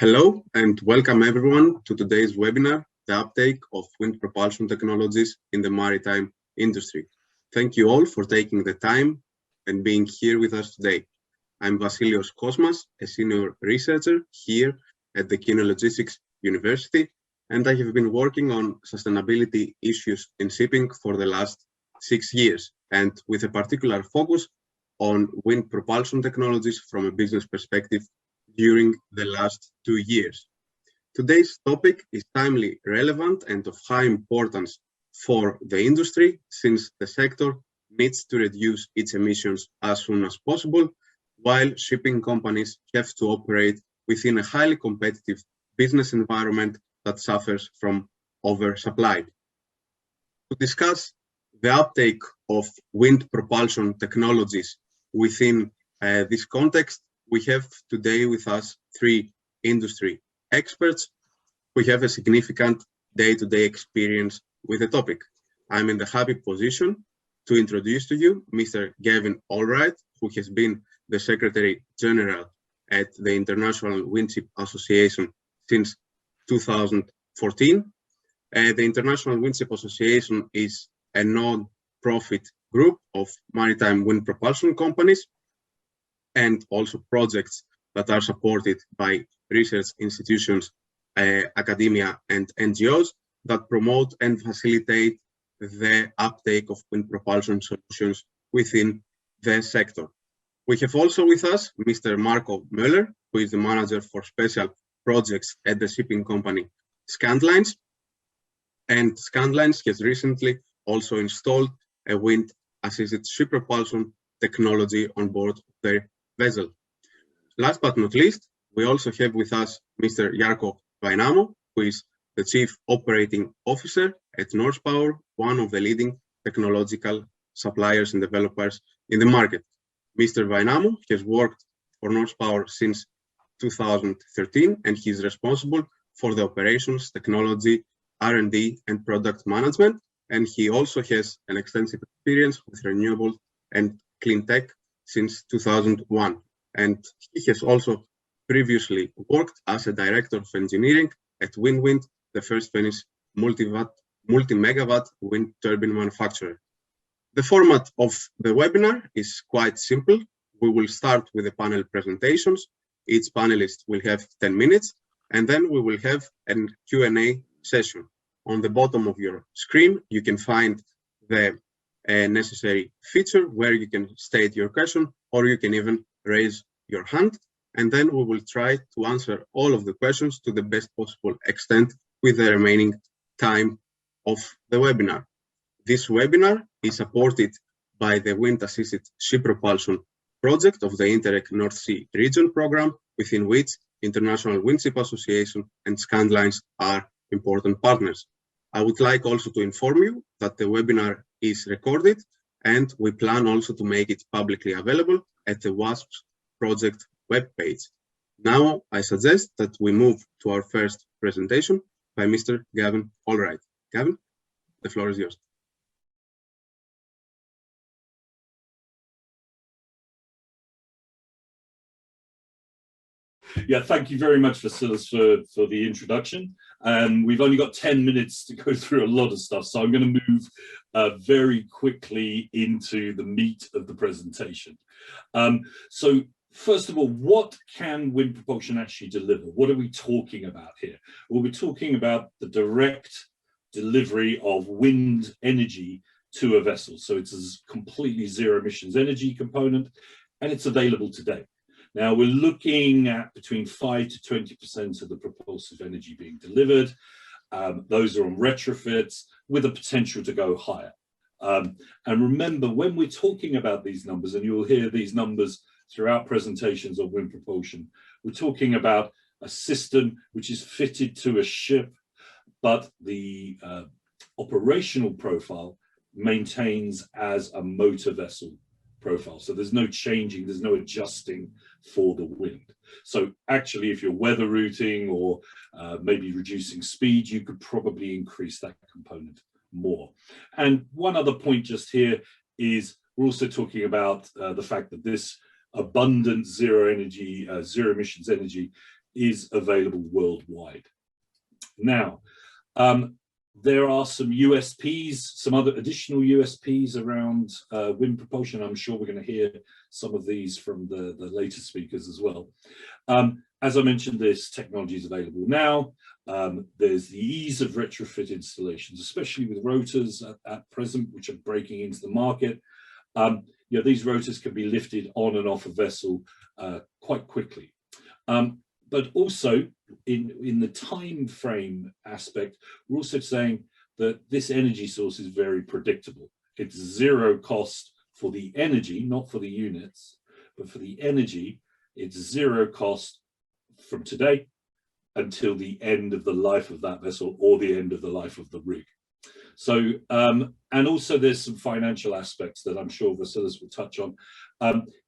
Hello and welcome everyone to today's webinar, the uptake of wind propulsion technologies in the maritime industry. Thank you all for taking the time and being here with us today. I'm Vasileios Kosmas, a senior researcher here at the Kühne Logistics University, and I have been working on sustainability issues in shipping for the last 6 years, and with a particular focus on wind propulsion technologies from a business perspective during the last 2 years. Today's topic is timely relevant and of high importance for the industry, since the sector needs to reduce its emissions as soon as possible, while shipping companies have to operate within a highly competitive business environment that suffers from oversupply. To discuss the uptake of wind propulsion technologies within this context, we have today with us 3 industry experts who have a significant day-to-day experience with the topic. I'm in the happy position to introduce to you Mr. Gavin Allwright, who has been the Secretary General at the International Windship Association since 2014. The International Windship Association is a non-profit group of maritime wind propulsion companies and also projects that are supported by research institutions, academia, and NGOs that promote and facilitate the uptake of wind propulsion solutions within the sector. We have also with us Mr. Marko Möller, who is the manager for special projects at the shipping company Scandlines. And Scandlines has recently also installed a wind-assisted ship propulsion technology on board their vessel. Last but not least, we also have with us Mr. Jarkko Vainamo, who is the Chief Operating Officer at Norsepower, one of the leading technological suppliers and developers in the market. Mr. Vainamo has worked for Norsepower since 2013, and he is responsible for the operations, technology, R&D, and product management. And he also has an extensive experience with renewable and clean tech since 2001. And he has also previously worked as a director of engineering at WindWind, the first Finnish multi-megawatt wind turbine manufacturer. The format of the webinar is quite simple. We will start with the panel presentations. Each panelist will have 10 minutes, and then we will have a Q&A session. On the bottom of your screen, you can find the necessary feature where you can state your question, or you can even raise your hand, and then we will try to answer all of the questions to the best possible extent with the remaining time of the webinar. This webinar is supported by the Wind-Assisted Ship Propulsion project of the Interreg North Sea Region program, within which International Windship Association and Scandlines are important partners. I would like also to inform you that the webinar is recorded, and we plan also to make it publicly available at the WASP's project webpage. Now, I suggest that we move to our first presentation by Mr. Gavin Allwright. Gavin, the floor is yours. Yeah, thank you very much, Vasileios, for the introduction. We've only got 10 minutes to go through a lot of stuff, so I'm going to move very quickly into the meat of the presentation. So first of all, what can wind propulsion actually deliver? What are we talking about here? Well, we're talking about the direct delivery of wind energy to a vessel. So it's a completely zero emissions energy component, and it's available today. Now, we're looking at between 5 to 20% of the propulsive energy being delivered. Those are on retrofits with a potential to go higher. And remember, when we're talking about these numbers, and you'll hear these numbers throughout presentations on wind propulsion, we're talking about a system which is fitted to a ship, but the operational profile maintains as a motor vessel profile. So there's no changing, there's no adjusting for the wind. So actually, if you're weather routing or maybe reducing speed, you could probably increase that component more. And one other point just here is we're also talking about the fact that this abundant zero emissions energy is available worldwide. Now, there are some USPs, some other additional USPs around wind propulsion. I'm sure we're going to hear some of these from the later speakers as well. As I mentioned, this technology is available now. There's the ease of retrofit installations, especially with rotors at present, which are breaking into the market. You know, these rotors can be lifted on and off a vessel quite quickly. But also in the time frame aspect, we're also saying that this energy source is very predictable. It's zero cost for the energy, not for the units, but for the energy, it's zero cost from today until the end of the life of that vessel or the end of the life of the rig. So, and also there's some financial aspects that I'm sure Vasileios will touch on.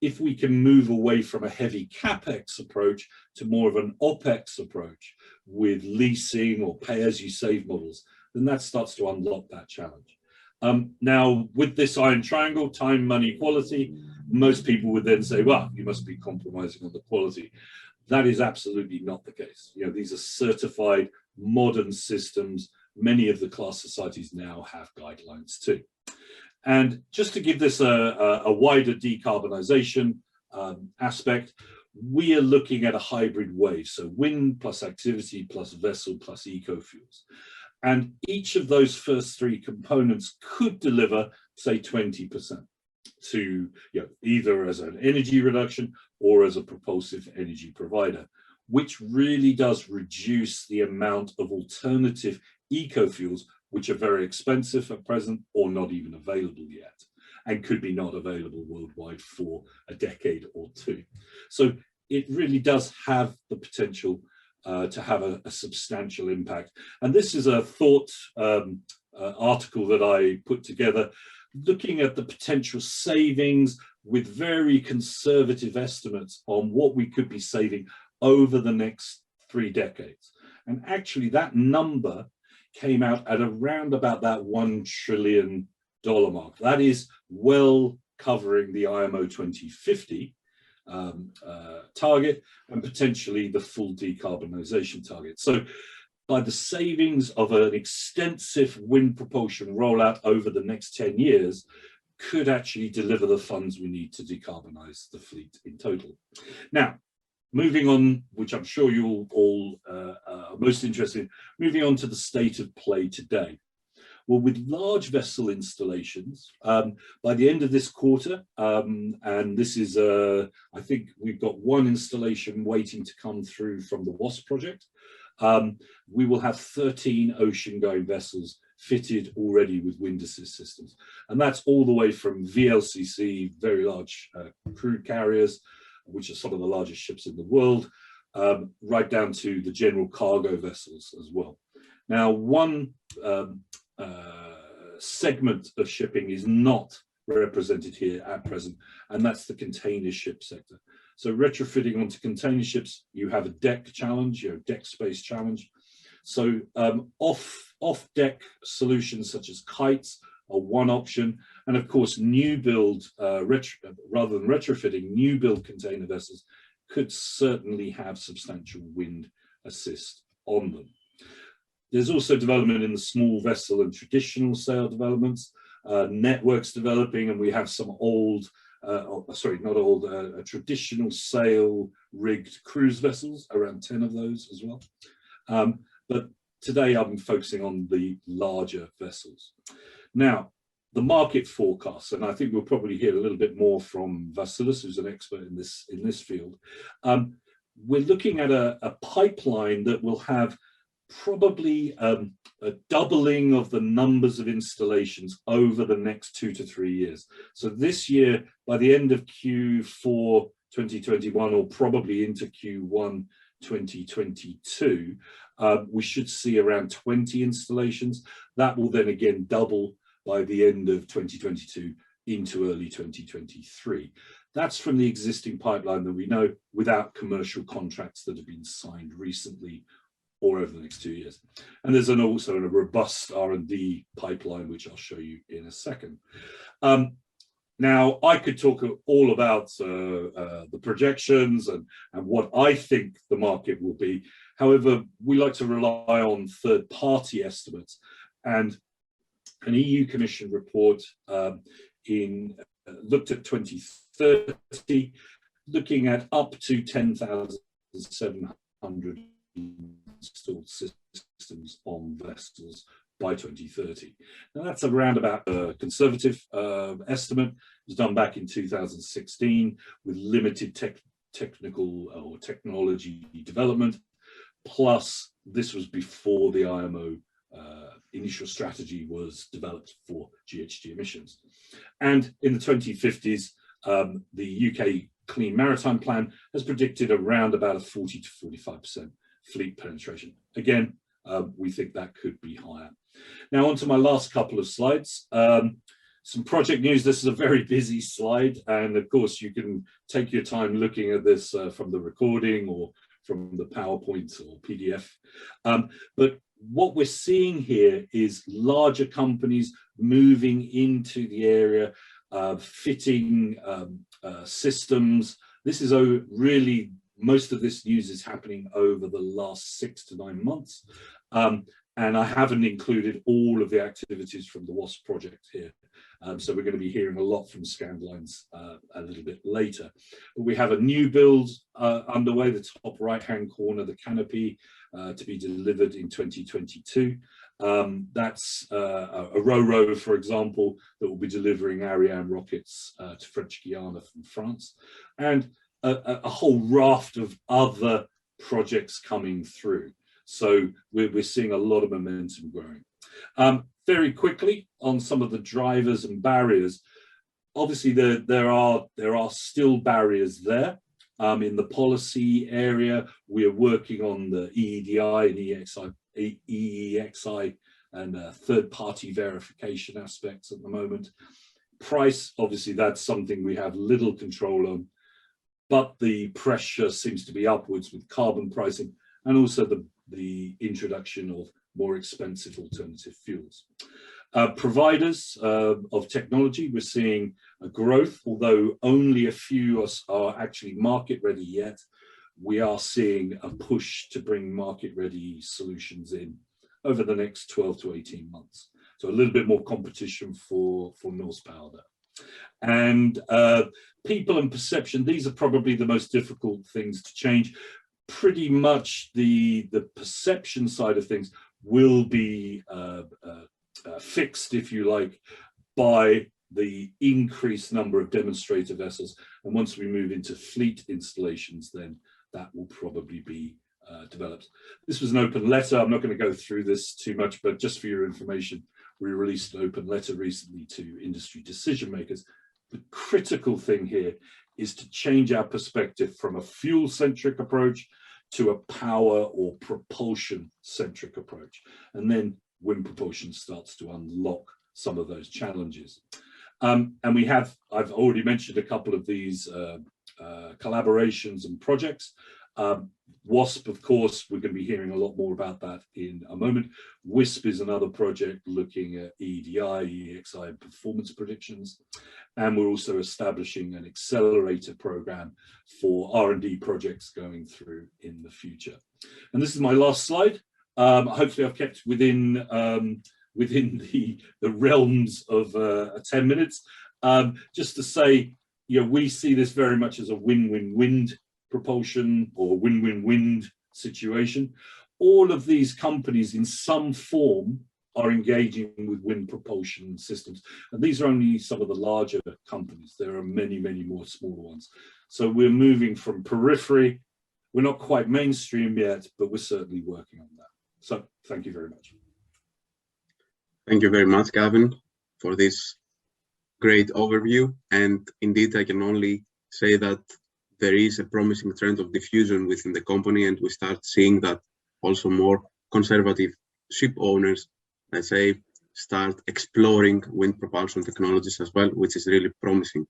If we can move away from a heavy CapEx approach to more of an OpEx approach with leasing or pay-as-you-save models, then that starts to unlock that challenge. Now, with this iron triangle, time, money, quality, most people would then say, well, you must be compromising on the quality. That is absolutely not the case. You know, these are certified modern systems. Many of the class societies now have guidelines too. And just to give this a wider decarbonisation aspect, we are looking at a hybrid wave. So wind plus activity plus vessel plus eco-fuels. And each of those first three components could deliver, say, 20% to, you know, either as an energy reduction or as a propulsive energy provider, which really does reduce the amount of alternative eco-fuels, which are very expensive at present or not even available yet, and could be not available worldwide for a decade or two. So it really does have the potential to have a substantial impact. And this is a thought article that I put together, looking at the potential savings with very conservative estimates on what we could be saving over the next 3 decades. And actually that number came out at around about that $1 trillion mark. That is well covering the IMO 2050 target and potentially the full decarbonisation target. So by the savings of an extensive wind propulsion rollout over the next 10 years could actually deliver the funds we need to decarbonise the fleet in total. Now, moving on, which I'm sure you all are most interested in, moving on to the state of play today. Well, with large vessel installations, by the end of this quarter, and this is, I think we've got one installation waiting to come through from the WASP project, we will have 13 ocean-going vessels fitted already with wind assist systems. And that's all the way from VLCC, very large crude carriers, which are some of the largest ships in the world, right down to the general cargo vessels as well. Now, one segment of shipping is not represented here at present, and that's the container ship sector. So retrofitting onto container ships, you have a deck challenge, deck space challenge. So off-deck solutions such as kites are one option, and of course new build, rather than retrofitting, new build container vessels could certainly have substantial wind assist on them. There's also development in the small vessel and traditional sail developments, networks developing, and we have some old, traditional sail rigged cruise vessels, around 10 of those as well. But today I'm focusing on the larger vessels. Now, the market forecasts, and I think we'll probably hear a little bit more from Vasileios, who's an expert in this field. We're looking at a pipeline that will have probably a doubling of the numbers of installations over the next 2 to 3 years. So this year, by the end of Q4 2021, or probably into Q1 2022, we should see around 20 installations. That will then again double by the end of 2022 into early 2023. That's from the existing pipeline that we know, without commercial contracts that have been signed recently or over the next 2 years. And there's also a robust R&D pipeline, which I'll show you in a second. Now, I could talk all about the projections and what I think the market will be. However, we like to rely on third-party estimates, and an EU Commission report looked at 2030, looking at up to 10,700 installed systems on vessels by 2030. Now that's around about a conservative estimate. It was done back in 2016 with limited technical or technology development. Plus, this was before the IMO initial strategy was developed for GHG emissions. And in the 2050s, the UK Clean Maritime Plan has predicted around about a 40 to 45% fleet penetration. Again, we think that could be higher. Now, on to my last couple of slides. Some project news. This is a very busy slide, and of course, you can take your time looking at this from the recording or from the PowerPoint or PDF. But what we're seeing here is larger companies moving into the area of fitting systems. This is really, most of this news is happening over the last 6 to 9 months. And I haven't included all of the activities from the WASP project here. So we're going to be hearing a lot from Scandlines a little bit later. But we have a new build underway, the top right-hand corner, the canopy, to be delivered in 2022. That's a Ro-Ro, for example, that will be delivering Ariane rockets to French Guiana from France, and a whole raft of other projects coming through. So we're seeing a lot of momentum growing. Very quickly on some of the drivers and barriers. Obviously, there are still barriers there. In the policy area, we are working on the EEDI and EEXI and third-party verification aspects at the moment. Price, obviously, that's something we have little control on, but the pressure seems to be upwards with carbon pricing and also the introduction of more expensive alternative fuels. Providers of technology, we're seeing a growth, although only a few are actually market ready yet. We are seeing a push to bring market ready solutions in over the next 12 to 18 months. So a little bit more competition for Norse powder. And people and perception, these are probably the most difficult things to change. Pretty much the perception side of things will be fixed, if you like, by the increased number of demonstrator vessels. And once we move into fleet installations, then that will probably be developed. This was an open letter. I'm not going to go through this too much, but just for your information, we released an open letter recently to industry decision makers. The critical thing here is to change our perspective from a fuel-centric approach to a power or propulsion-centric approach. And then wind propulsion starts to unlock some of those challenges. And I've already mentioned a couple of these collaborations and projects. WASP, of course, we're going to be hearing a lot more about that in a moment. WISP is another project looking at EEDI, EEXI, and performance predictions. And we're also establishing an accelerator program for R&D projects going through in the future. And this is my last slide. Hopefully I've kept within the realms of 10 minutes. Just to say, we see this very much as a win-win-win propulsion or win-win-wind situation. All of these companies in some form are engaging with wind propulsion systems. And these are only some of the larger companies. There are many, many more smaller ones. So we're moving from periphery. We're not quite mainstream yet, but we're certainly working on that. So thank you very much. Thank you very much, Gavin, for this great overview. And indeed, I can only say that there is a promising trend of diffusion within the company, and we start seeing that also more conservative ship owners, let's say, start exploring wind propulsion technologies as well, which is really promising.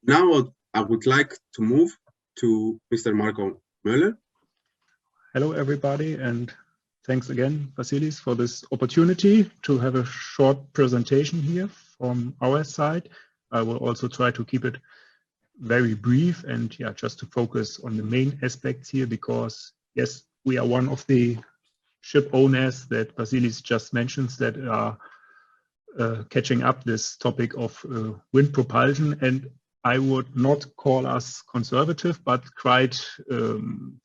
Now I would like to move to Mr. Marko Möller. Hello, everybody, and thanks again, Vasileios, for this opportunity to have a short presentation here from our side. I will also try to keep it very brief and just to focus on the main aspects here, because yes, we are one of the ship owners that Vasileios just mentions that are catching up this topic of wind propulsion, and I would not call us conservative, but quite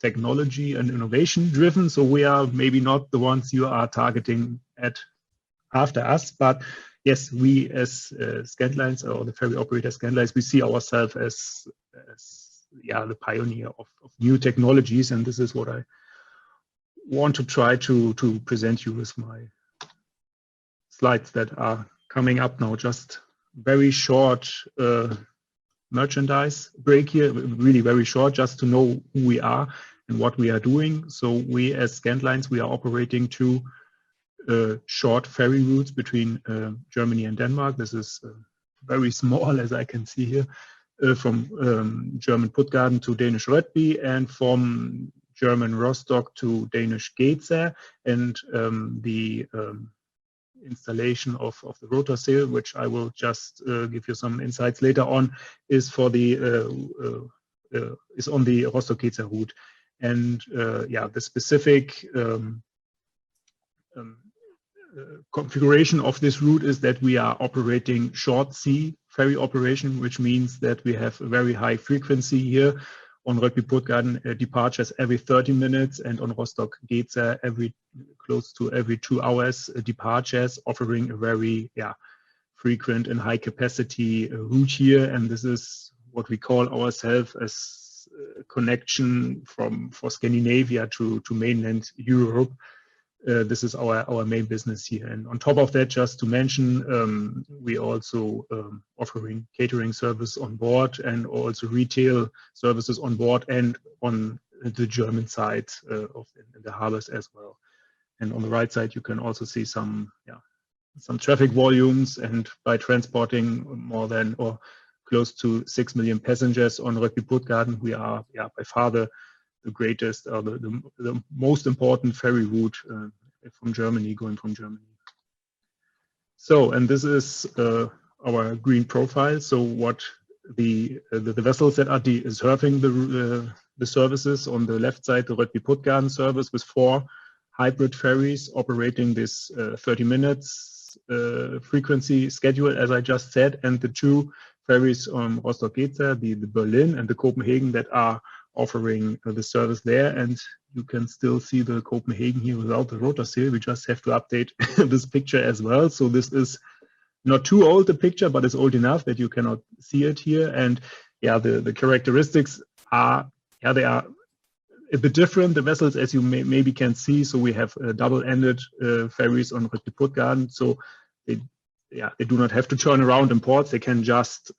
technology and innovation driven. So we are maybe not the ones you are targeting at after us, but yes, we as Scandlines, or the ferry operator Scandlines, we see ourselves as the pioneer of new technologies, and this is what I want to try to present you with my slides that are coming up now. Just very short merchandise break here, really very short, just to know who we are and what we are doing. So we as Scandlines, we are operating two short ferry routes between Germany and Denmark. This is very small, as I can see here, from German Puttgarden to Danish Rødby, and from German Rostock to Danish Gedser, and the installation of the rotor sail, which I will just give you some insights later on, is for the is on the Rostock-Gedser route. And the specific configuration of this route is that we are operating short sea ferry operation, which means that we have a very high frequency here on Rødby Puttgarden, departures every 30 minutes, and on Rostock-Gedser close to every 2 hours departures, offering a very frequent and high capacity route here. And this is what we call ourselves as a connection for Scandinavia to mainland Europe. This is our main business here. And on top of that, just to mention, we also offering catering service on board, and also retail services on board and on the German side of the harbors as well. And on the right side, you can also see some traffic volumes, and by transporting more than or close to 6 million passengers on Rødby Puttgarden, we are by far the greatest, or the most important ferry route from Germany, going from Germany. So, and this is our green profile. So what the vessels that are serving the services on the left side, the Rødby Puttgarden service with 4 hybrid ferries operating this 30 minutes frequency schedule, as I just said, and the 2 ferries on Rostock-Gedser, the Berlin and the Copenhagen, that are offering the service there. And you can still see the Copenhagen here without the rotor sail. We just have to update this picture as well. So this is not too old, the picture, but it's old enough that you cannot see it here. And the characteristics are, they are a bit different, the vessels, as you maybe can see. So we have double-ended ferries on Rødby Puttgarden. So they do not have to turn around in ports. They can just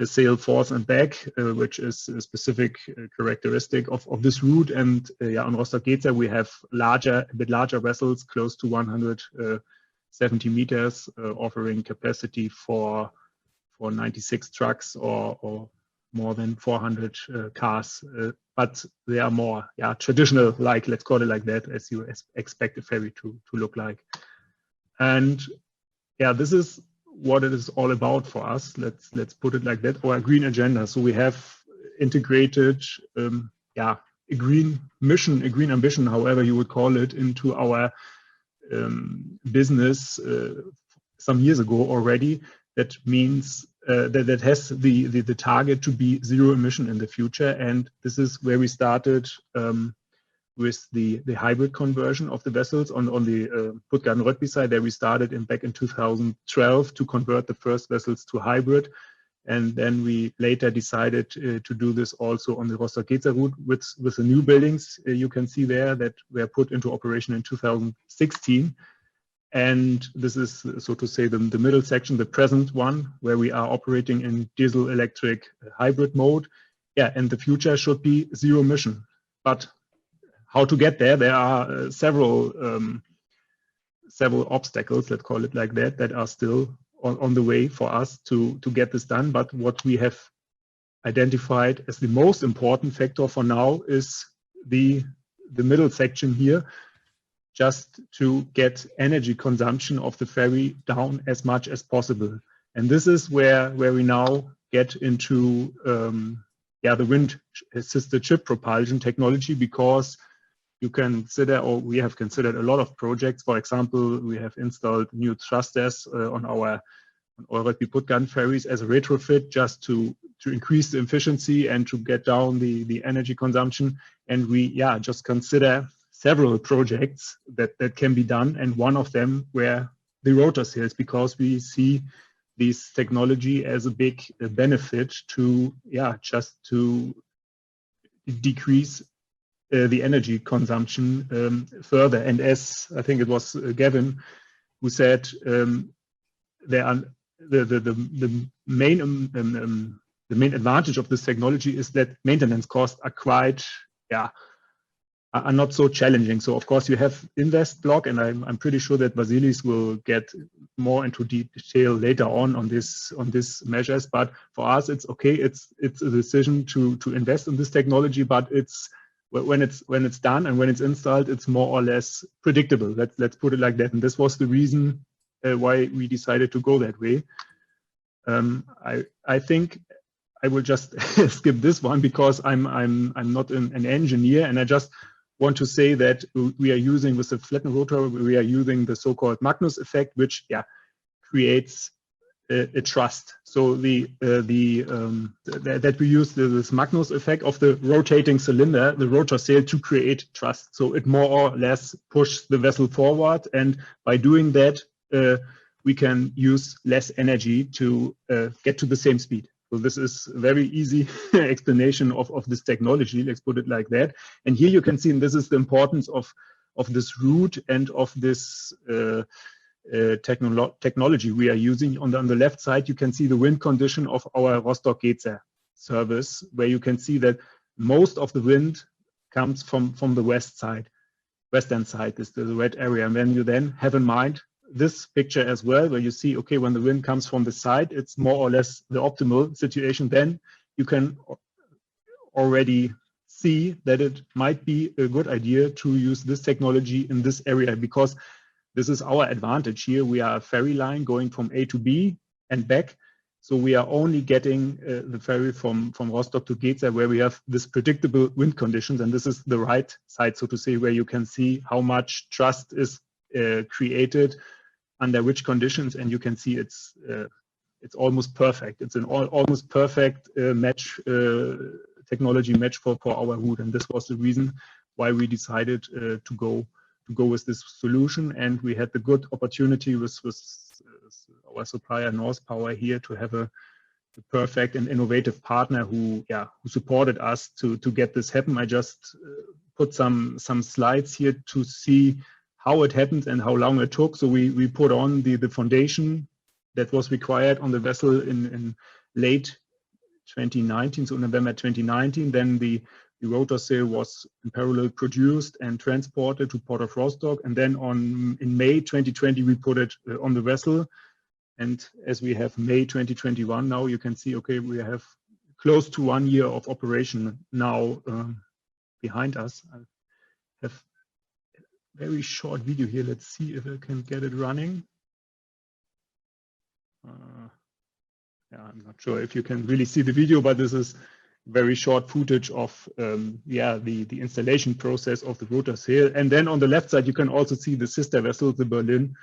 sail forth and back, which is a specific characteristic of this route. And on Rostock-Gedser, we have a bit larger vessels, close to 170 meters, offering capacity for 96 trucks or more than 400 cars. But they are more traditional, like, let's call it like that, as you expect a ferry to look like. And this is what it is all about for us. Let's put it like that, our green agenda. So we have integrated a green mission, a green ambition, however you would call it, into our business some years ago already. That means that has the target to be zero emission in the future. And this is where we started with the hybrid conversion of the vessels on the Puttgarden-Rødby side. There we started back in 2012 to convert the first vessels to hybrid. And then we later decided to do this also on the Rostock-Gedser route with the new buildings you can see there that were put into operation in 2016. And this is, so to say, the middle section, the present one, where we are operating in diesel-electric hybrid mode. And the future should be zero emission. But how to get there? There are several obstacles, let's call it like that, that are still on the way for us to get this done. But what we have identified as the most important factor for now is the middle section here, just to get energy consumption of the ferry down as much as possible. And this is where we now get into the wind-assisted ship propulsion technology, because you consider, or we have considered, a lot of projects. For example, we have installed new thrusters on our Allwright ferries as a retrofit, just to increase the efficiency and to get down the energy consumption. And we just consider several projects that can be done, and one of them were the rotor sails, because we see this technology as a big benefit to just to decrease the energy consumption further. And as I think it was Gavin who said, there are the main advantage of this technology is that maintenance costs are quite are not so challenging. So of course you have invest block, and I'm pretty sure that Vasileios will get more into detail later on this measures. But for us, it's okay. It's a decision to invest in this technology, but it's when it's done and when it's installed, it's more or less predictable. Let's put it like that. And this was the reason why we decided to go that way. I think I will just skip this one, because I'm not an engineer, and I just want to say that we are using, with the flattened rotor, we are using the so-called Magnus effect, which creates a trust. So that we use this Magnus effect of the rotating cylinder, the rotor sail, to create trust. So it more or less pushes the vessel forward, and by doing that, we can use less energy to get to the same speed. So this is a very easy explanation of this technology. Let's put it like that. And here you can see, and this is the importance of this route and of this technology we are using. On the left side, you can see the wind condition of our Rostock-Geza service, where you can see that most of the wind comes from the western side is the red area. And when you then have in mind this picture as well, where you see, okay, when the wind comes from the side, it's more or less the optimal situation, then you can already see that it might be a good idea to use this technology in this area, because this is our advantage here. We are a ferry line going from A to B and back. So we are only getting the ferry from Rostock to Geza, where we have this predictable wind conditions. And this is the right side, so to say, where you can see how much trust is created under which conditions, and you can see it's almost perfect. It's an almost perfect technology match for our route, and this was the reason why we decided to go with this solution. And we had the good opportunity with our supplier North Power here to have a perfect and innovative partner who supported us to get this happen. I just put some slides here to see how it happened and how long it took. So we put on the foundation that was required on the vessel in late 2019, so November 2019. Then the rotor sail was in parallel produced and transported to Port of Rostock. And then in May 2020, we put it on the vessel. And as we have May 2021 now, you can see, okay, we have close to 1 year of operation now behind us. I have very short video here. Let's see if I can get it running. I'm not sure if you can really see the video, but this is very short footage of the installation process of the rotor sail. And then on the left side, you can also see the sister vessel, the Berlin,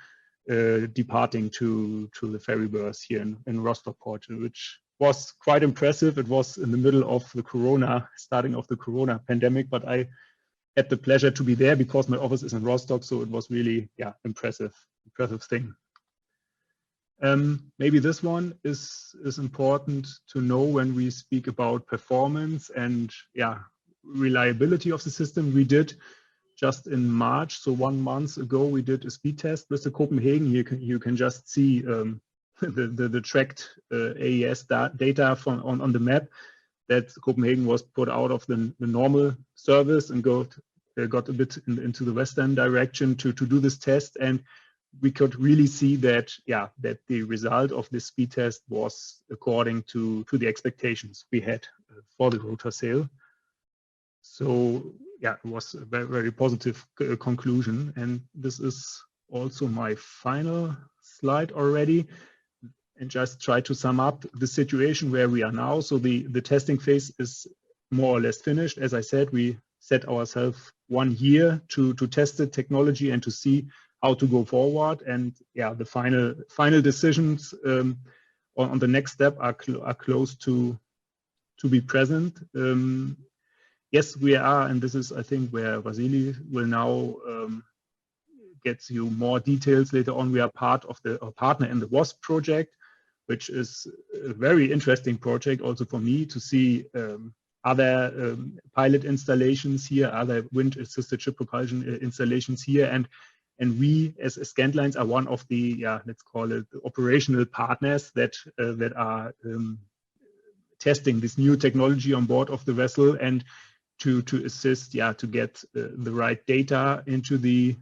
departing to the ferry berth here in Rostock Port, which was quite impressive. It was in the middle of the starting of the Corona pandemic, but I had the pleasure to be there because my office is in Rostock, so it was really impressive thing. Maybe this one is important to know when we speak about performance and reliability of the system. We did just in March, so 1 month ago, we did a speed test with the Copenhagen. You can just see the tracked AES data on the map, that Copenhagen was put out of the normal service and got a bit into the western direction to do this test. And we could really see that that the result of this speed test was according to the expectations we had for the rotor sail. So yeah, it was a very, very positive conclusion. And this is also my final slide already. And just try to sum up the situation where we are now. So the testing phase is more or less finished. As I said, we set ourselves 1 year to test the technology and to see how to go forward. And yeah, the final decisions on the next step are close to be present. Yes, we are, and this is, I think, where Vasily will now get you more details later on. We are part of the partner in the WASP project, which is a very interesting project also for me to see other pilot installations here, other wind-assisted ship propulsion installations here. And we as Scandlines are one of the, yeah, let's call it the operational partners that are testing this new technology on board of the vessel and to assist, yeah, to get the right data into the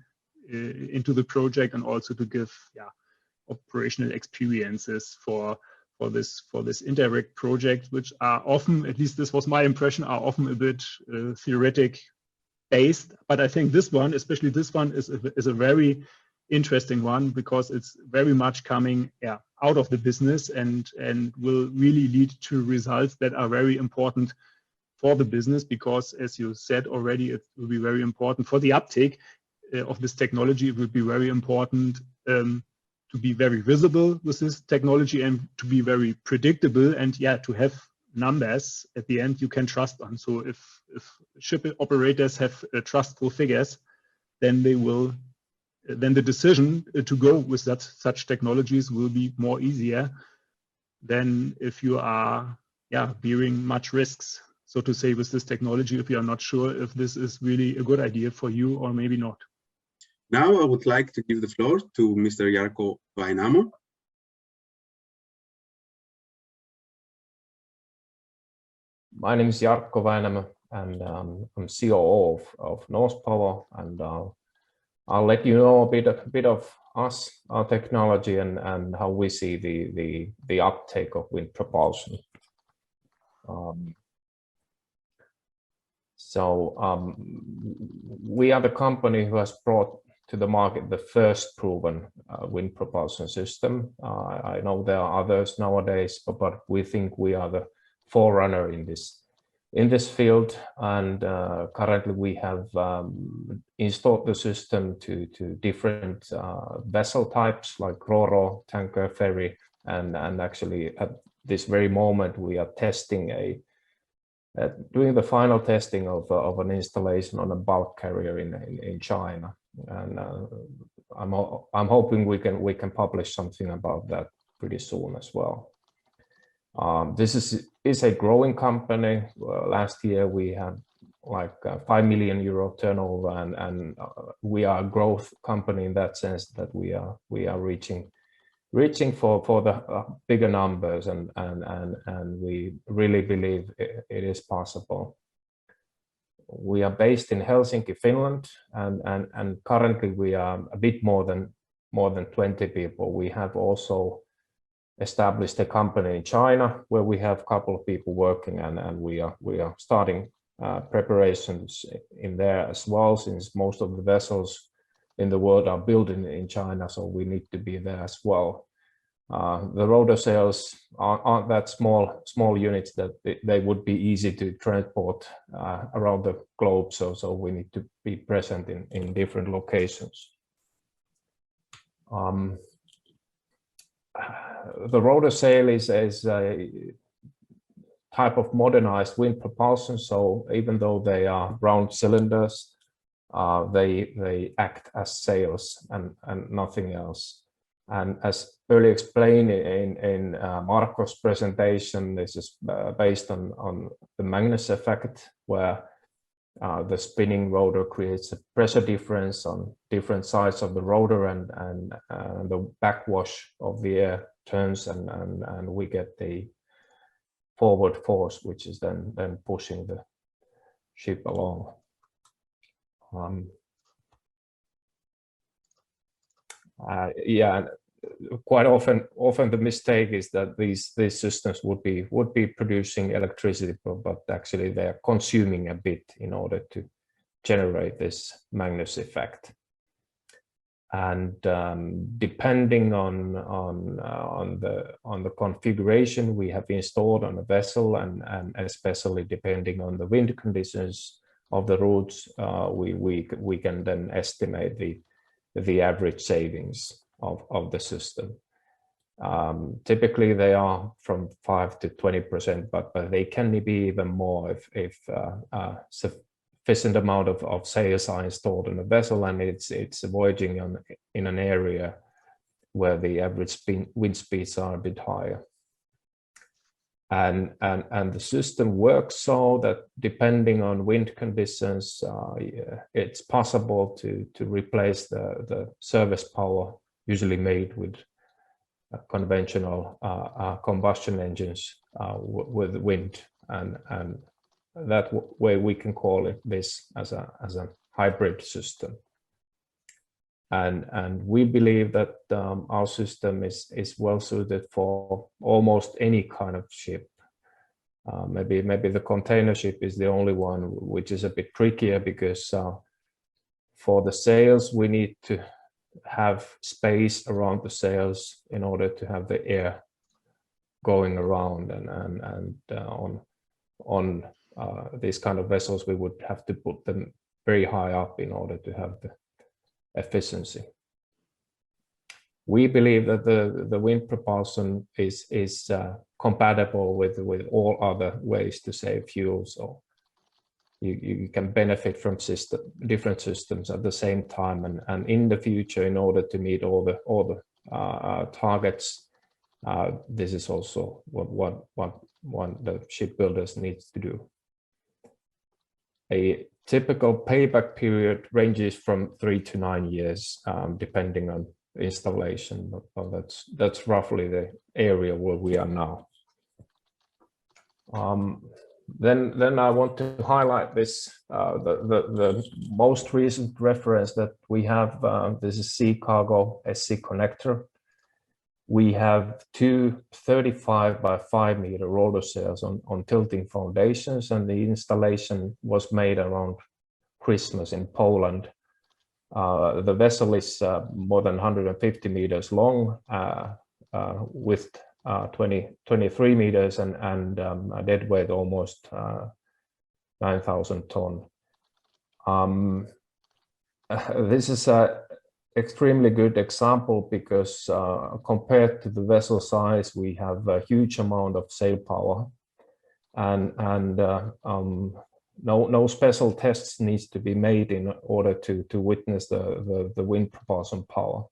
project and also to give, yeah, operational experiences for this indirect project, which are often, at least this was my impression, are often a bit theoretic based. But I think this one, especially this one, is a very interesting one because it's very much coming, yeah, out of the business and will really lead to results that are very important for the business, because as you said already, it will be very important for the uptake of this technology. It will be very important to be very visible with this technology and to be very predictable, and yeah, to have numbers at the end you can trust on. So if ship operators have trustful figures, then then the decision to go with such technologies will be more easier than if you are, yeah, bearing much risks, so to say, with this technology, if you are not sure if this is really a good idea for you or maybe not. Now I would like to give the floor to Mr. Jarkko Vainamo. My name is Jarkko Vainamo, and I'm COO of Norse Power, and I'll let you know a bit of us, our technology, and how we see the uptake of wind propulsion. We are the company who has brought to the market the first proven wind propulsion system. I know there are others nowadays, but we think we are the forerunner in this field. And currently we have installed the system to different vessel types like ro-ro, tanker, ferry, and actually at this very moment we are testing doing the final testing of an installation on a bulk carrier in China, and I'm hoping we can publish something about that pretty soon as well. This is a growing company. Last year we had like 5 million euro turnover, and we are a growth company in that sense that we are reaching for the bigger numbers, and we really believe it is possible. We are based in Helsinki, Finland, and currently we are a bit more than 20 people. We have also established a company in China where we have a couple of people working, and we are starting preparations in there as well, since most of the vessels in the world are built in China, so we need to be there as well. The rotor sails aren't that small units that they would be easy to transport around the globe, so we need to be present in different locations. The rotor sail is a type of modernized wind propulsion, so even though they are round cylinders, they act as sails and nothing else. And as earlier explained in Marko's presentation, this is based on the Magnus effect, where the spinning rotor creates a pressure difference on different sides of the rotor, and the backwash of the air turns, and we get the forward force, which is then pushing the ship along. Yeah, quite often the mistake is that these systems would be producing electricity, but actually they are consuming a bit in order generate this Magnus effect. And depending on the configuration we have installed on a vessel, and especially depending on the wind conditions of the routes, we can then estimate the average savings of the system. Typically they are from 5 to 20%, but they can be even more if sufficient amount of sails are installed on a vessel and it's voyaging in an area where the average wind speeds are a bit higher. And the system works so that depending on wind conditions, it's possible to replace the service power usually made with conventional combustion engines with wind, and that way we can call it this as a hybrid system. And we believe that our system is well suited for almost any kind of ship. Maybe the container ship is the only one which is a bit trickier, because for the sails we need to have space around the sails in order to have the air going around, and on these kind of vessels we would have to put them very high up in order to have the efficiency. We believe that the wind propulsion is compatible with all other ways to save fuel, so you can benefit from different systems at the same time, and in the future, in order to meet all the targets, this is also what the shipbuilders needs to do. A typical payback period ranges from 3 to 9 years, depending on installation, but that's roughly the area where we are now. Then I want to highlight this, the most recent reference that we have. This is Sea Cargo SC connector. We have two 35 by 5 meter roller sails on tilting foundations, and the installation was made around Christmas in Poland. The vessel is more than 150 meters long, with 23 meters and a dead weight almost 9,000 ton. This is a extremely good example because compared to the vessel size, we have a huge amount of sail power, and no special tests needs to be made in order to witness the wind propulsion power.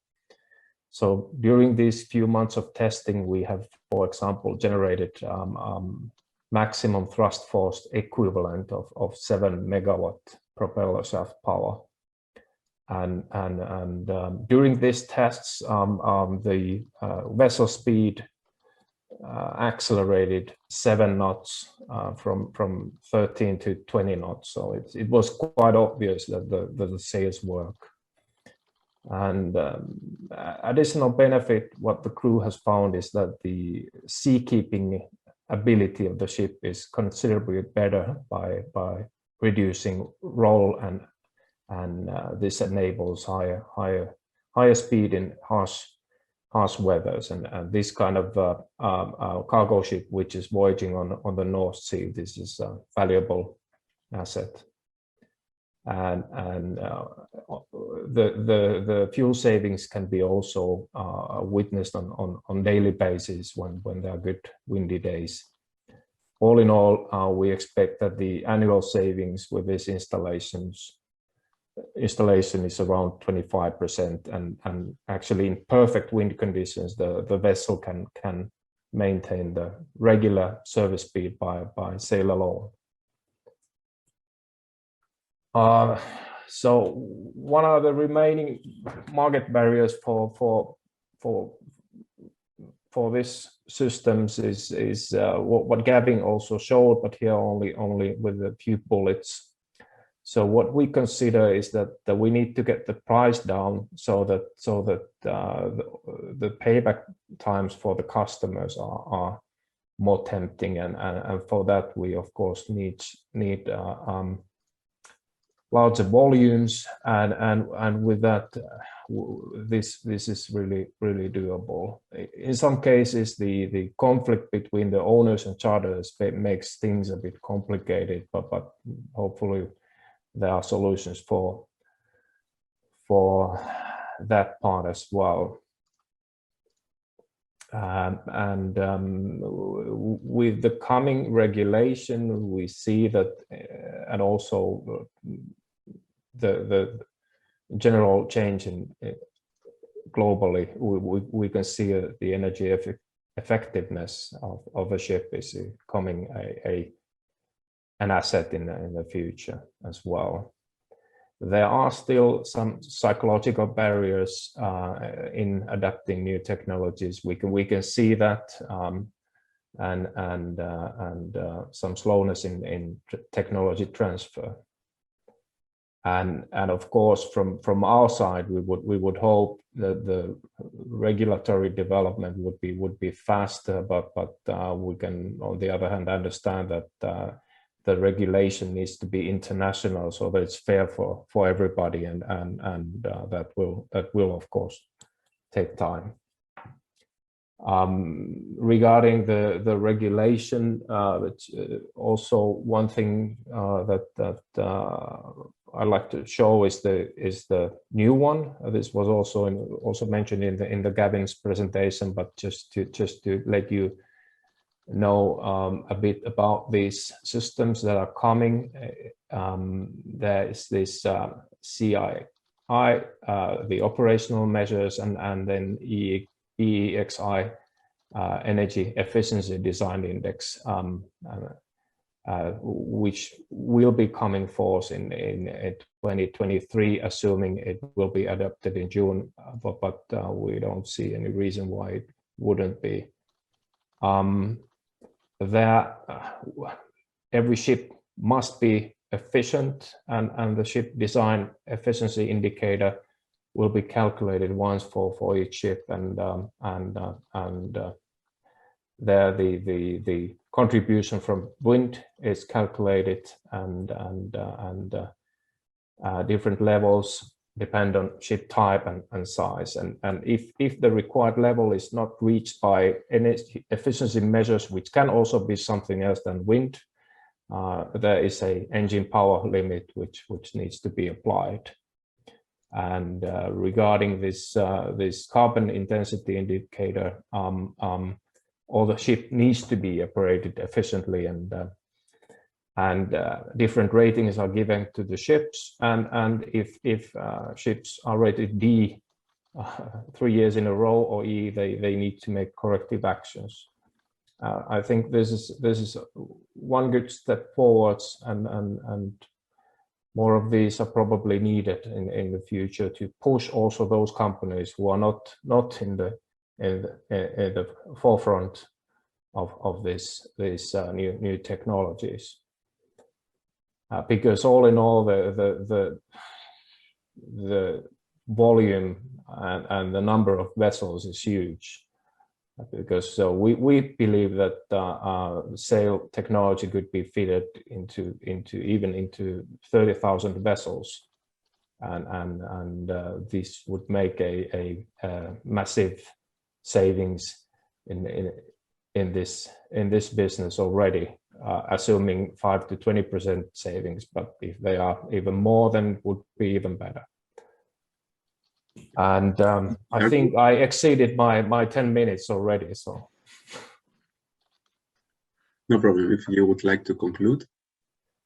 So during these few months of testing, we have, for example, generated maximum thrust force equivalent of 7 megawatt propeller shaft power. And during these tests, the vessel speed accelerated 7 knots from 13 to 20 knots. So it was quite obvious that the sails work. And additional benefit, what the crew has found is that the seakeeping ability of the ship is considerably better by reducing roll, and this enables higher speed in harsh weathers, and this kind of cargo ship which is voyaging on the North Sea, this is a valuable asset. And the fuel savings can be also witnessed on daily basis when there are good windy days. All in all, we expect that the annual savings with this installation is around 25%, and actually in perfect wind conditions, the vessel can maintain the regular service speed by sail alone. So one of the remaining market barriers for this systems is what Gavin also showed, but here only with a few bullets. So what we consider is that we need to get the price down so that the payback times for the customers are more tempting, and for that we of course need larger volumes, and with that, this is really doable. In some cases, the conflict between the owners and charters makes things a bit complicated, but hopefully there are solutions for that part as well. With the coming regulation, we see that, and also the general change in globally, we can see the energy effectiveness of a ship is becoming an asset in the future as well. There are still some psychological barriers in adapting new technologies. We can see that, and some slowness in technology transfer. And of course, from our side, we would hope that the regulatory development would be faster, but we can, on the other hand, understand that the regulation needs to be international, so that it's fair for everybody, and that will of course take time. Regarding the regulation, which also one thing that I like to show is the new one. This was also mentioned in the Gavin's presentation, but just to let you know a bit about these systems that are coming. There is this CII, the operational measures, and then EEXI, Energy Efficiency Design Index, which will be coming forth in 2023, assuming it will be adopted in June, but we don't see any reason why it wouldn't be. Every ship must be efficient, and the ship design efficiency indicator will be calculated once for each ship, and there the contribution from wind is calculated, and different levels depend on ship type and size, and if the required level is not reached by energy efficiency measures, which can also be something else than wind, there is a engine power limit which needs to be applied. And regarding this carbon intensity indicator, all the ship needs to be operated efficiently, and different ratings are given to the ships, and if ships are rated D 3 years in a row, or E, they need to make corrective actions. I think this is one good step forwards, and more of these are probably needed in the future to push also those companies who are not in the forefront of these new technologies. Because all in all, the volume and the number of vessels is huge. Because we believe that sail technology could be fitted into 30,000 vessels, and this would make a massive savings in this business already. Assuming 5 to 20% savings, but if they are even more, then would be even better. And I think I exceeded my 10 minutes already, so. No problem, if you would like to conclude.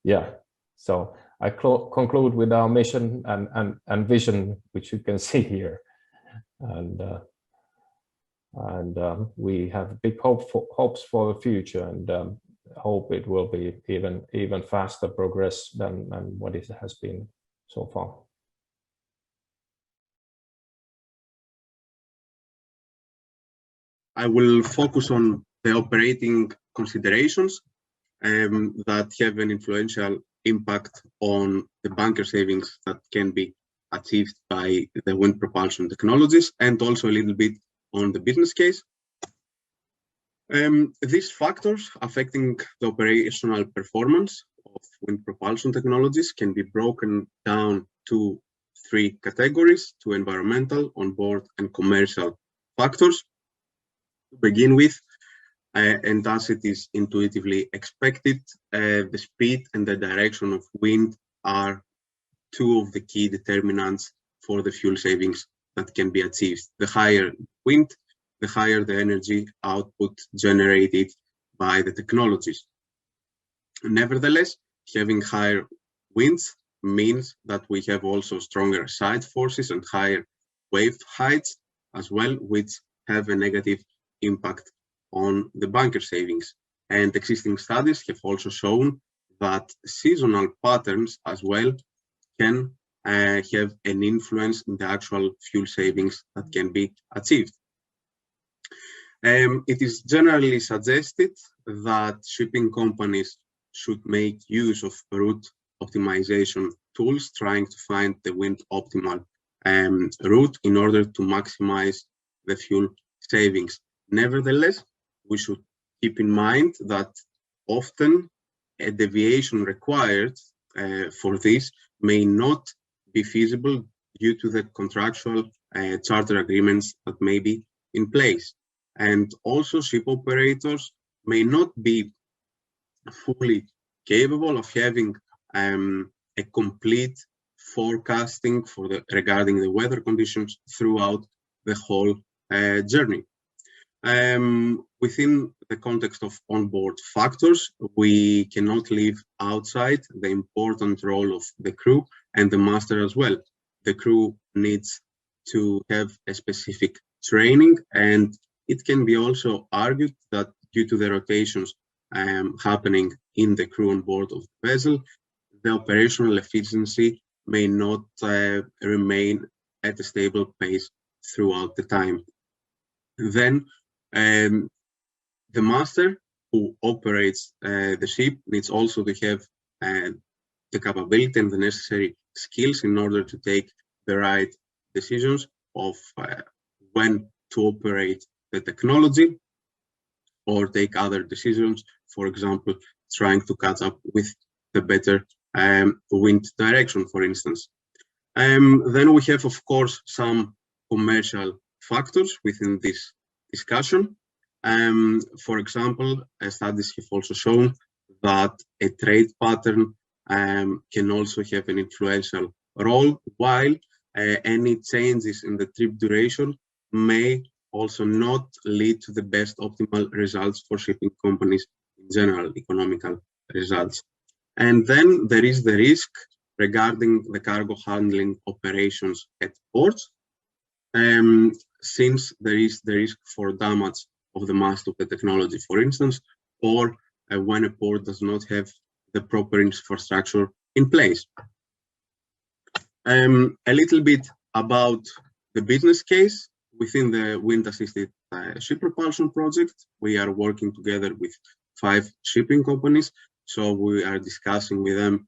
Yeah, so I conclude with our mission and vision, which you can see here. And we have big hopes for the future, and hope it will be even faster progress than what it has been so far. I will focus on the operating considerations that have an influential impact on the bunker savings that can be achieved by the wind propulsion technologies, and also a little bit on the business case. These factors affecting the operational performance of wind propulsion technologies can be broken down to 3 categories: to environmental, onboard, and commercial factors. To begin with, and as it is intuitively expected, the speed and the direction of wind are 2 of the key determinants for the fuel savings that can be achieved. The higher wind, the higher the energy output generated by the technologies. Nevertheless, having higher winds means that we have also stronger side forces and higher wave heights as well, which have a negative impact on the bunker savings. And existing studies have also shown that seasonal patterns as well can have an influence in the actual fuel savings that can be achieved. It is generally suggested that shipping companies should make use of route optimization tools, trying to find the wind optimal route in order to maximize the fuel savings. Nevertheless, we should keep in mind that often a deviation required for this may not be feasible due to the contractual charter agreements that may be in place. And also ship operators may not be fully capable of having a complete forecasting for regarding the weather conditions throughout the whole journey. Within the context of onboard factors, we cannot leave outside the important role of the crew and the master as well. The crew needs to have a specific training, and it can be also argued that due to the rotations happening in the crew on board of the vessel, the operational efficiency may not remain at a stable pace throughout the time. Then the master who operates the ship needs also to have the capability and the necessary skills in order to take the right decisions of when to operate the technology or take other decisions, for example, trying to catch up with the better wind direction, for instance. Then we have, of course, some commercial factors within this discussion. For example, studies have also shown that a trade pattern can also have an influential role, while any changes in the trip duration may also not lead to the best optimal results for shipping companies in general, economical results. And then there is the risk regarding the cargo handling operations at ports, since there is the risk for damage of the mast of the technology, for instance, or when a port does not have the proper infrastructure in place. A little bit about the business case. Within the wind-assisted ship propulsion project, we are working together with 5 shipping companies. So we are discussing with them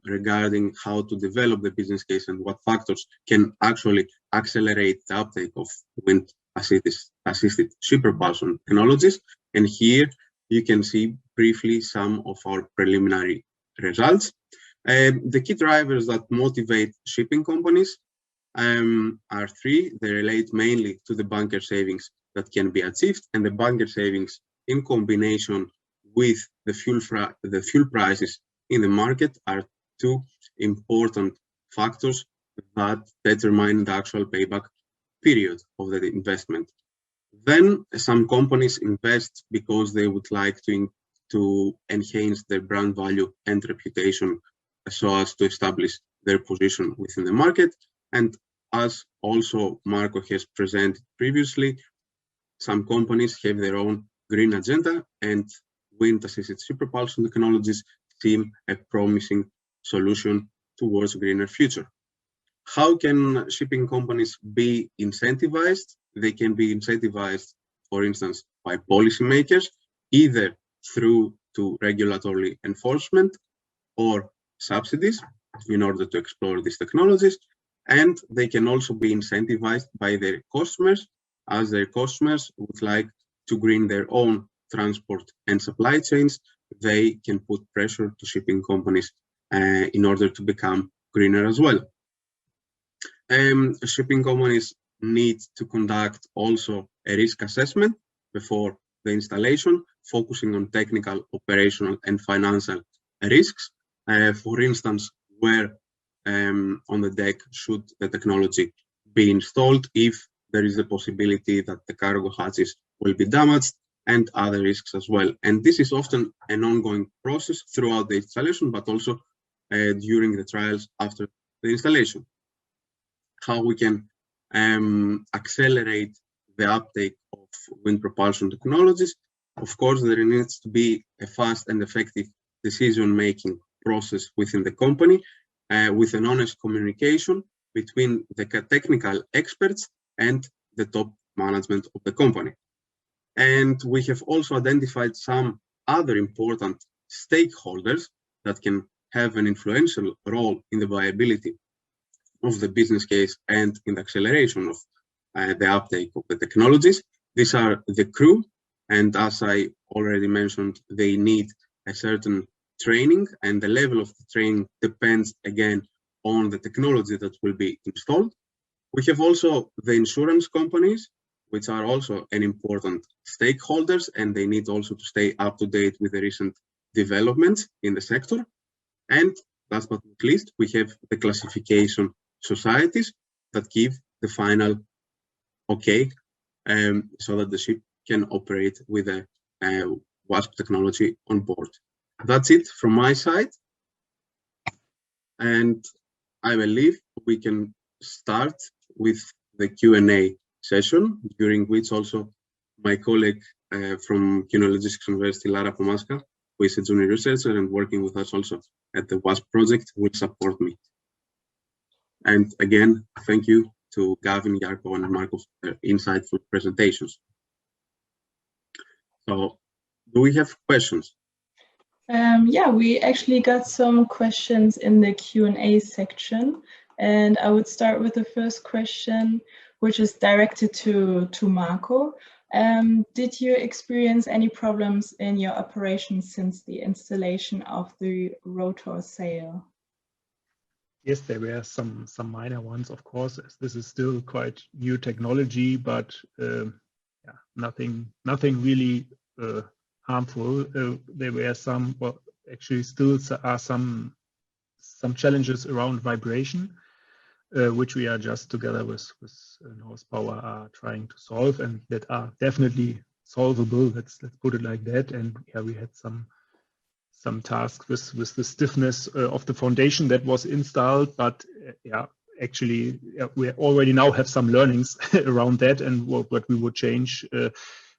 regarding how to develop the business case and what factors can actually accelerate the uptake of wind-assisted ship propulsion technologies. And here you can see briefly some of our preliminary results. The key drivers that motivate shipping companies are 3. They relate mainly to the bunker savings that can be achieved, and the bunker savings in combination with the fuel prices in the market are 2 important factors that determine the actual payback period of the investment. Then some companies invest because they would like to enhance their brand value and reputation so as to establish their position within the market. And as also Marko has presented previously, some companies have their own green agenda, and wind-assisted ship propulsion technologies seem a promising solution towards a greener future. How can shipping companies be incentivized? They can be incentivized, for instance, by policymakers, either through to regulatory enforcement or subsidies in order to explore these technologies. And they can also be incentivized by their customers, as their customers would like to green their own transport and supply chains they can put pressure to shipping companies in order to become greener as well. Shipping companies need to conduct also a risk assessment before the installation, focusing on technical, operational, and financial risks. For instance, where on the deck should the technology be installed if there is a possibility that the cargo hatches will be damaged, and other risks as well. And this is often an ongoing process throughout the installation, but also during the trials after the installation. How we can accelerate the uptake of wind propulsion technologies. Of course, there needs to be a fast and effective decision-making process within the company with an honest communication between the technical experts and the top management of the company. And we have also identified some other important stakeholders that can have an influential role in the viability of the business case and in the acceleration of the uptake of the technologies. These are the crew, and as I already mentioned, they need a certain training, and the level of the training depends again on the technology that will be installed. We have also the insurance companies, which are also an important stakeholders, and they need also to stay up to date with the recent developments in the sector. And last but not least, we have the classification societies that give the final okay so that the ship can operate with a WASP technology on board. That's it from my side. And I believe we can start with the Q&A session, during which also my colleague from Kühne Logistics University, Lara Pomaska, who is a junior researcher and working with us also at the WASP project, will support me. And again, thank you to Gavin, Marko, and Marko for their insightful presentations. So, do we have questions? Yeah, we actually got some questions in the Q&A section, and I would start with the first question, which is directed to Marko. Did you experience any problems in your operations since the installation of the rotor sail? Yes, there were some minor ones, of course, as this is still quite new technology, but yeah, nothing really harmful. There were some, well, actually still are some challenges around vibration, which we are just together with Horsepower are trying to solve, and that are definitely solvable. Let's put it like that. And yeah, we had some tasks with the stiffness of the foundation that was installed, but yeah, actually we already now have some learnings around that and what we would change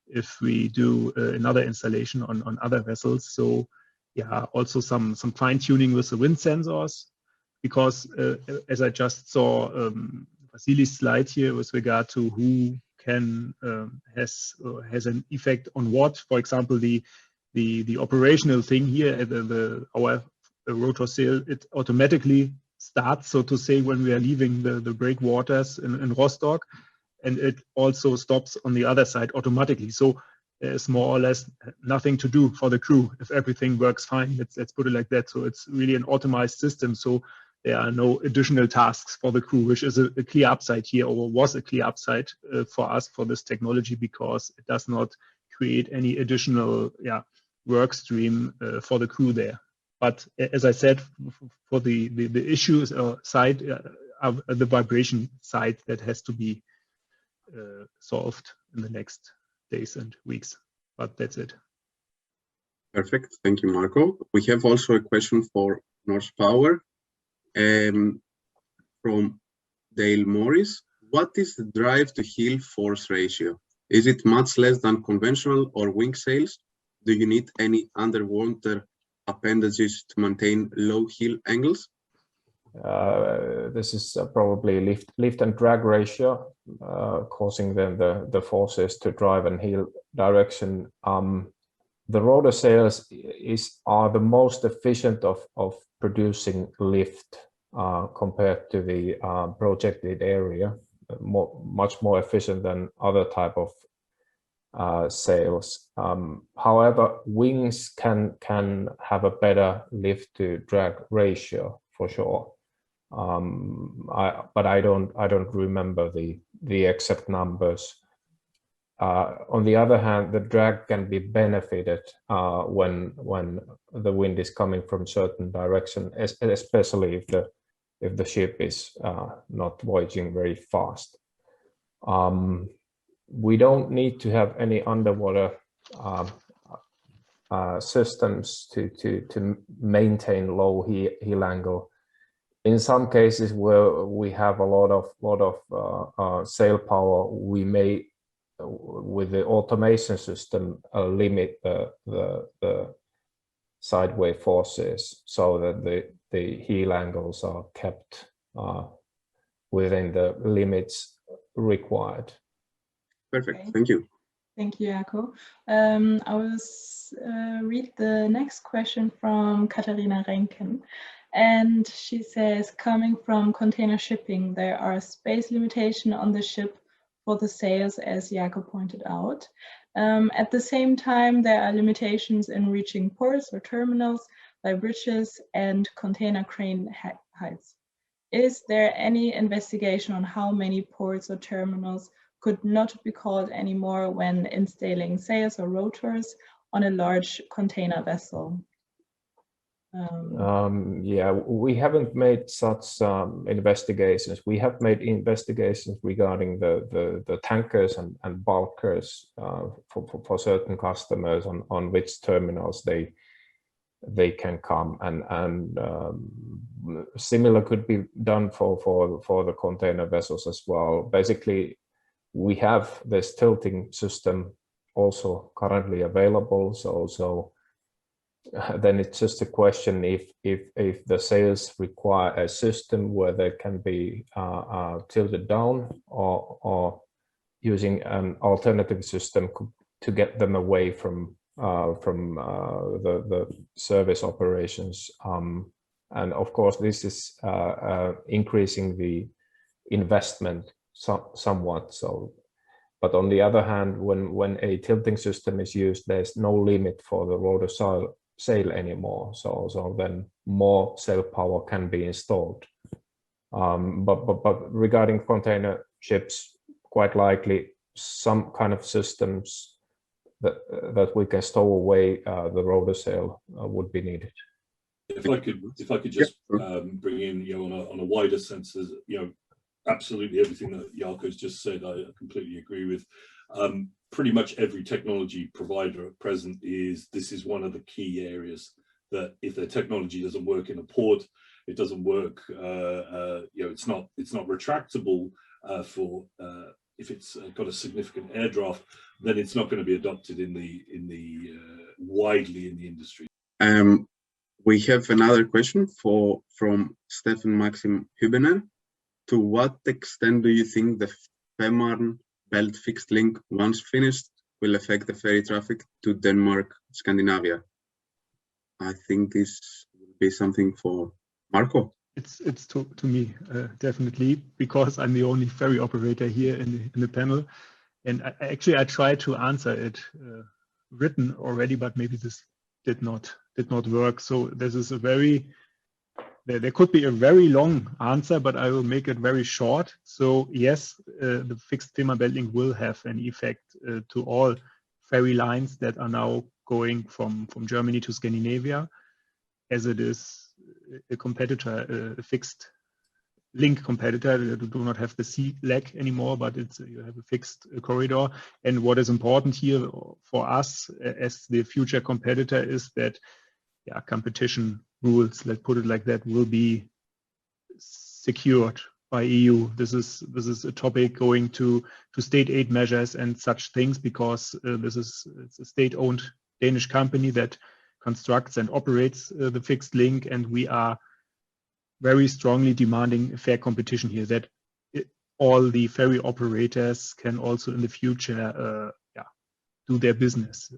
if we do another installation on other vessels. So yeah, also some fine tuning with the wind sensors, because as I just saw Vasileios' slide here with regard to who can has an effect on what. For example, the operational thing here at our rotor sail, it automatically starts, so to say, when we are leaving the breakwaters in Rostock, and it also stops on the other side automatically. So there's more or less nothing to do for the crew if everything works fine. Let's put it like that. So it's really an optimized system. So there are no additional tasks for the crew, which is a clear upside here, or was a clear upside for us for this technology, because it does not create any additional work stream for the crew there. But as I said, for the issues side, the vibration side, that has to be solved in the next days and weeks. But that's it. Perfect. Thank you, Marko. We have also a question for North Power from Dale Morris. What is the drive to heel force ratio? Is it much less than conventional or wing sails? Do you need any underwater appendages to maintain low heel angles? This is probably lift and drag ratio causing then the forces to drive and heel direction. The rotor sails are the most efficient of producing lift compared to the projected area, much more efficient than other type of sails. However, wings can have a better lift to drag ratio for sure. But I don't remember the exact numbers. On the other hand, the drag can be benefited when the wind is coming from certain direction, especially if the ship is not voyaging very fast. We don't need to have any underwater systems to maintain low heel angle. In some cases where we have a lot of sail power, we may, with the automation system, limit the sideway forces so that the heel angles are kept within the limits required. Perfect. Thank you. Thank you, Jarkko. I will read the next question from Katharina Renken. And she says, coming from container shipping, there are space limitations on the ship for the sails, as Jarkko pointed out. At the same time, there are limitations in reaching ports or terminals by bridges and container crane heights. Is there any investigation on how many ports or terminals could not be called anymore when installing sails or rotors on a large container vessel? Yeah, we haven't made such investigations. We have made investigations regarding the tankers and bulkers for certain customers on which terminals they can come, and similar could be done for the container vessels as well. Basically, we have this tilting system also currently available, so then it's just a question if the sails require a system where they can be tilted down, or using an alternative system to get them away from the service operations. And of course, this is increasing the investment somewhat. So, but on the other hand, when a tilting system is used, there's no limit for the rotor sail anymore. So then more sail power can be installed. But regarding container ships, quite likely some kind of systems that we can stow away the rotor sail would be needed. If I could just bring in, on a wider sense, absolutely everything that Jarkko's just said, I completely agree with. Pretty much every technology provider at present this is one of the key areas that if their technology doesn't work in a port, it doesn't work. It's not retractable for if it's got a significant air draft, then it's not going to be adopted widely in the industry. We have another question from Stefan Maxim Hübner. To what extent do you think the Fehmarn Belt fixed link, once finished, will affect the ferry traffic to Denmark, Scandinavia? I think this will be something for Marko. It's to me, definitely, because I'm the only ferry operator here in the panel. And I tried to answer it written already, but maybe this did not work. So this is there could be a very long answer, but I will make it very short. So yes, the fixed Fehmarn Belt link will have an effect to all ferry lines that are now going from Germany to Scandinavia, as it is a competitor, a fixed link competitor. You do not have the sea leg anymore, but you have a fixed corridor. And what is important here for us as the future competitor is that competition rules, let's put it like that, will be secured by EU. This is a topic going to state aid measures and such things, because it's a state-owned Danish company that constructs and operates the fixed link, and we are very strongly demanding fair competition here, that all the ferry operators can also in the future do their business.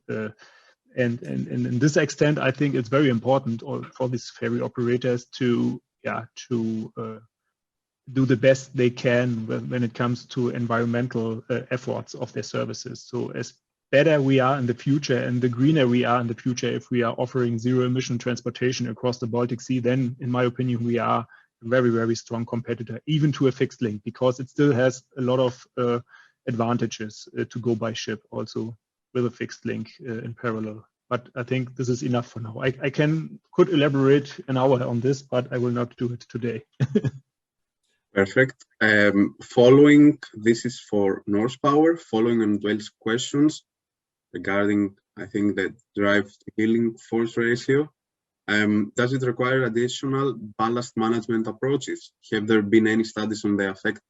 And in this extent, I think it's very important for these ferry operators to do the best they can when it comes to environmental efforts of their services. So better we are in the future and the greener we are in the future, if we are offering zero emission transportation across the Baltic Sea, then in my opinion, we are a very, very strong competitor, even to a fixed link, because it still has a lot of advantages to go by ship also with a fixed link in parallel. But I think this is enough for now. I could elaborate an hour on this, but I will not do it today. Perfect. Following, this is for Norse Power, following on Dwell's questions regarding, I think, the drive to healing force ratio. Does it require additional ballast management approaches? Have there been any studies on the effect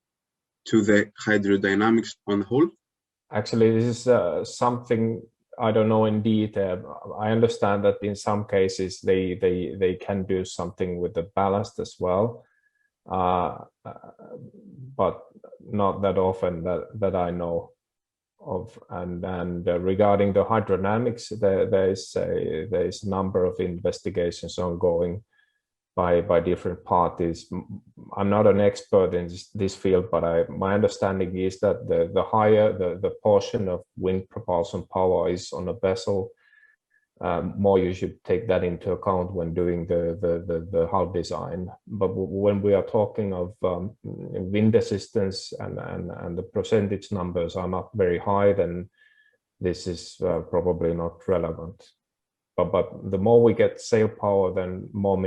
to the hydrodynamics on the whole? Actually, this is something I don't know in detail. I understand that in some cases they can do something with the ballast as well, but not that often that I know of. And regarding the hydrodynamics, there is a number of investigations ongoing by different parties. I'm not an expert in this field, but my understanding is that the higher the portion of wind propulsion power is on a vessel, more you should take that into account when doing the hull design. But when we are talking of wind assistance and the percentage numbers are not very high, then this is probably not relevant. But the more we get sail power, then more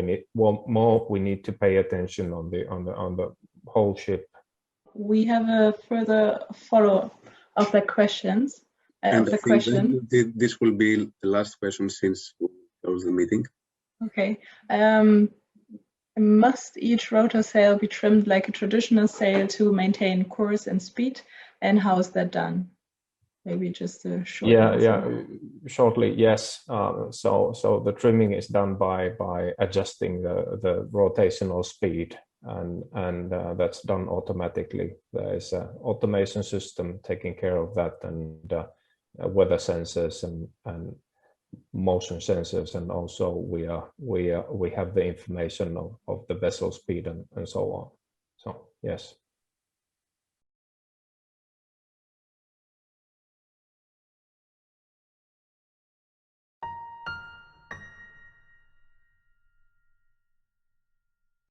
we need to pay attention on the whole ship. We have a further follow of the questions. This will be the last question since we closed the meeting. Okay. Must each rotor sail be trimmed like a traditional sail to maintain course and speed? And how is that done? Maybe just a short answer. Shortly, yes. So the trimming is done by adjusting the rotational speed, and that's done automatically. There is an automation system taking care of that, and weather sensors and motion sensors, and also we have the information of the vessel speed and so on. So yes.